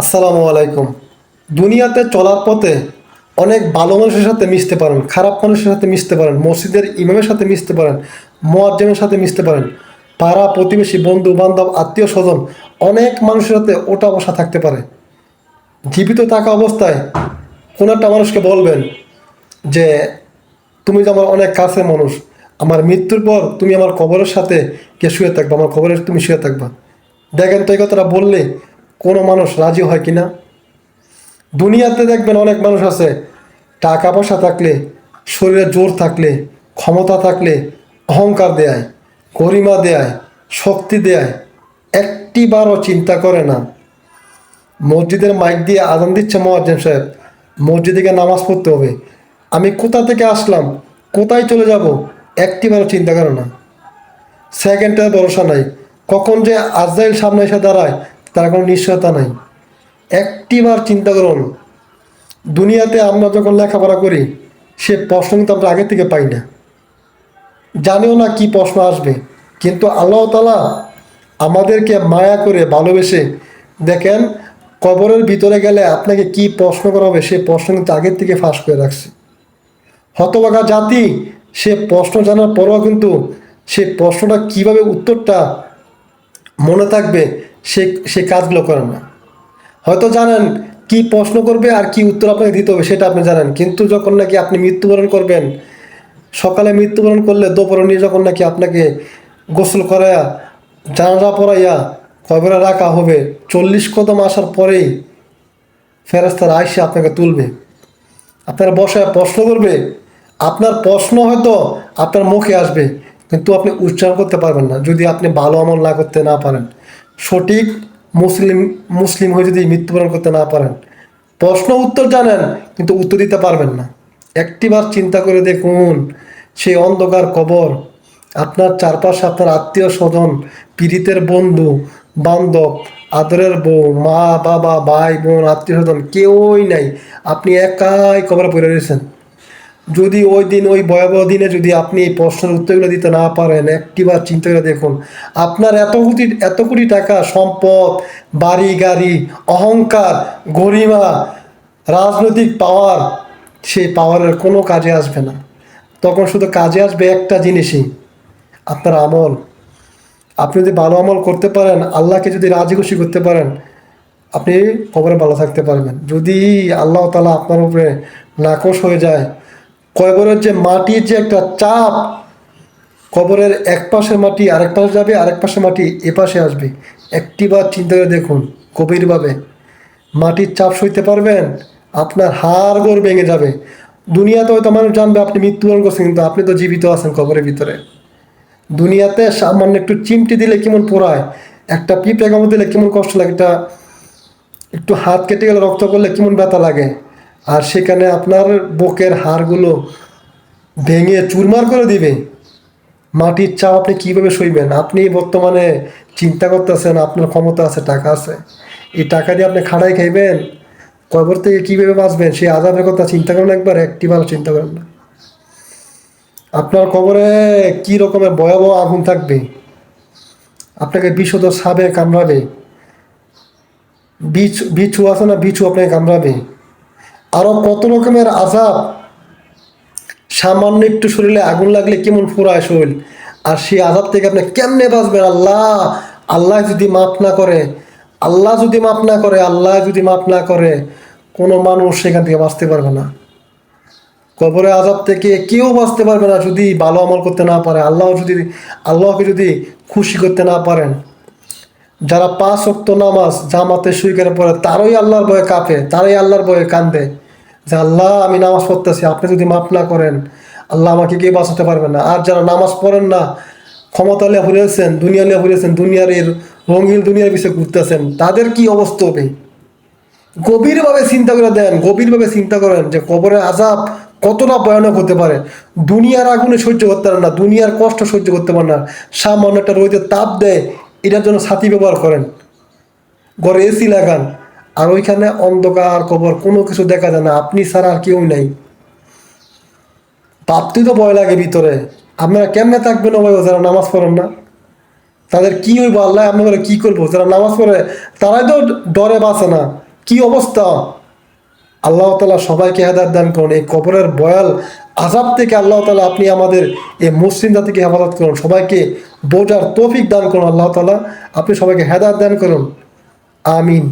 আসসালামু আলাইকুম। দুনিয়াতে চলার পথে অনেক ভালো মানুষের সাথে মিশতে পারেন, খারাপ মানুষের সাথে মিশতে পারেন, মসজিদের ইমামের সাথে মিশতে পারেন, মুয়াজ্জিনের সাথে মিশতে পারেন, পাড়া প্রতিবেশী, বন্ধু বান্ধব, আত্মীয় স্বজন, অনেক মানুষের সাথে ওঠা বসা থাকতে পারে। জীবিত থাকা অবস্থায় কোনো একটা মানুষকে বলবেন যে তুমি যে আমার অনেক কাছের মানুষ, আমার মৃত্যুর পর তুমি আমার কবরের সাথে কে শুয়ে থাকবা, আমার কবরে তুমি শুয়ে থাকবা। দেখেন তো এই কথাটা বললে কোনো মানুষ রাজি হয় কিনা। দুনিয়াতে দেখবেন অনেক মানুষ আছে, টাকা পয়সা থাকলে, শরীরে জোর থাকলে, ক্ষমতা থাকলে অহংকার দেয়, গরিমা দেয়, শক্তি দেয়, একটিবারও চিন্তা করে না। মসজিদের মাইক দিয়ে আজান দিচ্ছে মুয়াজ্জিন সাহেব, মসজিদে গিয়ে নামাজ পড়তে হবে, আমি কোথা থেকে আসলাম, কোথায় চলে যাব, একটিবারও চিন্তা করে না। সেকেন্ডের ভরসা নাই, কখন যে আজরাইল সামনে এসে দাঁড়ায় তার কোনো নিশ্চয়তা নাই। একটিবার চিন্তা করুন, দুনিয়াতে আমরা যখন লেখাপড়া করি সে প্রশ্ন কিন্তু আমরা আগে থেকে পাই না, জানিও না কি প্রশ্ন আসবে, কিন্তু আল্লাহ তাআলা আমাদেরকে মায়া করে ভালোবেসে দেখেন কবরের ভিতরে গেলে আপনাকে কি প্রশ্ন করা হবে সে প্রশ্ন কিন্তু আগের থেকে ফাঁস করে রাখছে। হতভাগা জাতি সে প্রশ্ন জানার পরও কিন্তু সে প্রশ্নটা কিভাবে উত্তরটা মনে থাকবে সে সে কাজগুলো করেন না। হয়তো জানেন কি প্রশ্ন করবে আর কি উত্তর আপনাকে দিতে হবে সেটা আপনি জানেন, কিন্তু যখন নাকি আপনি মৃত্যুবরণ করবেন, সকালে মৃত্যুবরণ করলে দুপুরে নিয়ে যখন নাকি আপনাকে গোসল করাইয়া জানাজা পড়াইয়া কবরে রাখা হবে, 40 কদম আসার পরেই ফেরেস্তারা আইসে আপনাকে তুলবে, আপনার বসায় প্রশ্ন করবে। আপনার প্রশ্ন হয়তো আপনার মুখে আসবে কিন্তু আপনি উচ্চারণ করতে পারবেন না যদি আপনি ভালো আমল না করতে না পারেন, সঠিক মুসলিম মুসলিম হয়ে যদি মৃত্যুবরণ করতে না পারেন। প্রশ্ন উত্তর জানেন কিন্তু উত্তর দিতে পারবেন না। একটিবার চিন্তা করে দেখুন, সেই অন্ধকার কবর, আপনার চারপাশে আপনার আত্মীয় স্বজন, পীড়িতের বন্ধু বান্ধব, আদরের বউ, মা বাবা, ভাই বোন, আত্মীয় স্বজন কেউই নাই, আপনি একাই কবরে পড়ে রয়েছেন। যদি ওই দিন ওই ভয়াবহ দিনে যদি আপনি এই প্রশ্নের উত্তরগুলো দিতে না পারেন, একটিবার চিন্তা করে দেখুন, আপনার এত কোটি টাকা সম্পদ, বাড়ি গাড়ি, অহংকার, গরিমা, রাজনৈতিক পাওয়ার, সেই পাওয়ারের কোনো কাজে আসবে না। তখন শুধু কাজে আসবে একটা জিনিসই, আপনার আমল। আপনি যদি ভালো আমল করতে পারেন, আল্লাহকে যদি রাজি খুশি করতে পারেন, আপনি কবরে ভালো থাকতে পারবেন। যদি আল্লাহ তাআলা আপনার উপরে নাকশ হয়ে যায়, কবরের যে মাটির যে একটা চাপ, কবরের এক পাশের মাটি আরেক পাশে যাবে, আরেক পাশের মাটি এ পাশে আসবে, একটিবার চিন্তা করে দেখুন গভীরভাবে, মাটির চাপ সইতে পারবেন? আপনার হাড়গোড় ভেঙে যাবে। দুনিয়াতে হয়তো মানুষ জানবে আপনি মৃত্যুবরণ করছেন, কিন্তু আপনি তো জীবিত আছেন কবরের ভিতরে। দুনিয়াতে সামান্য একটু চিমটি দিলে কেমন পোড়ায়, একটা পিঁপড়ে কামড় দিলে কেমন কষ্ট লাগে, একটা একটু হাত কেটে গেলে রক্ত করলে কেমন ব্যথা লাগে, আর সেখানে আপনার বুকের হাড়গুলো ভেঙে চুরমার করে দিবে। মাটির চাপ আপনি কীভাবে সইবেন? আপনি বর্তমানে চিন্তা করতেছেন আপনার ক্ষমতা আছে, টাকা আছে, এই টাকা দিয়ে আপনি খাড়াই খাইবেন, কবর থেকে কীভাবে বাঁচবেন সেই আযাবের কথা চিন্তা করেন একবার, একটি ভালো চিন্তা করেন না। আপনার কবরে কি রকমের ভয়াবহ আগুন থাকবে, আপনাকে বিষধর সাপে কামড়াবে, বিছু আছে না, বিছু আপনাকে কামড়াবে, আরো কত রকমের আযাব। সামান্য একটু শরীরে আগুন লাগলে কেমন ফুরায় শরীর, আর সেই আযাব থেকে আপনি কেমনে বাঁচবেন? আল্লাহ যদি মাফ না করে, আল্লাহ যদি মাফ না করে, কোনো মানুষ সেখান থেকে বাঁচতে পারবে না। কবরের আযাব থেকে কেউ বাঁচতে পারবে না যদি ভালো আমল করতে না পারে, আল্লাহকে যদি খুশি করতে না পারেন। যারা 5 ওয়াক্ত নামাজ জামাতে সুইকারে পড়ে তারাই আল্লাহর ভয়ে কাঁপে, তারাই আল্লাহর ভয়ে কান্দে যে আল্লাহ আমি নামাজ পড়তেছি, আপনি যদি মাফ না করেন আল্লাহ আমাকে কে বাঁচাতে পারবেন না। আর যারা নামাজ পড়েন না, ক্ষমতা লিয়ে ঘুরেছেন, দুনিয়া লিয়ে ঘুরেছেন, দুনিয়ার এই রঙিন দুনিয়ার পিছিয়ে ঘুরতেছেন, তাদের কি অবস্থা হবে? গভীরভাবে চিন্তা করে দেন, গভীরভাবে চিন্তা করেন যে কবরের আযাব কতটা ভয়ানক হতে পারে। দুনিয়ার আগুনে সহ্য করতে পারেন না, দুনিয়ার কষ্ট সহ্য করতে পারেন না, সামান্য একটা রোদের তাপ দেয় এটার জন্য ছাতি ব্যবহার করেন, ঘরে এসি লাগান, আর ওইখানে অন্ধকার কবর, কোনো কিছু দেখা যায় না, আপনি ছাড়া আর কেউ নাই। ভাবতেই তো ভয় লাগে ভিতরে। আপনারা কেমনে থাকবেন ভাই যারা নামাজ পড়েন না? তাদের কি হইব, আল্লাহ আপনাদের কি করবো? যারা নামাজ পড়ে তারাই তো ডরে বাঁচে না, কি অবস্থা। আল্লাহ তালা সবাইকে হেদায়েত দান করুন। এই কবরের ভয়াল আযাব থেকে আল্লাহ তালা আপনি আমাদের এই মুসলিম জাতিকে হেফাজত করুন, সবাইকে বোঝার তৌফিক দান করুন আল্লাহ তালা। আপনি সবাইকে হেদায়েত দান করুন। আমিন।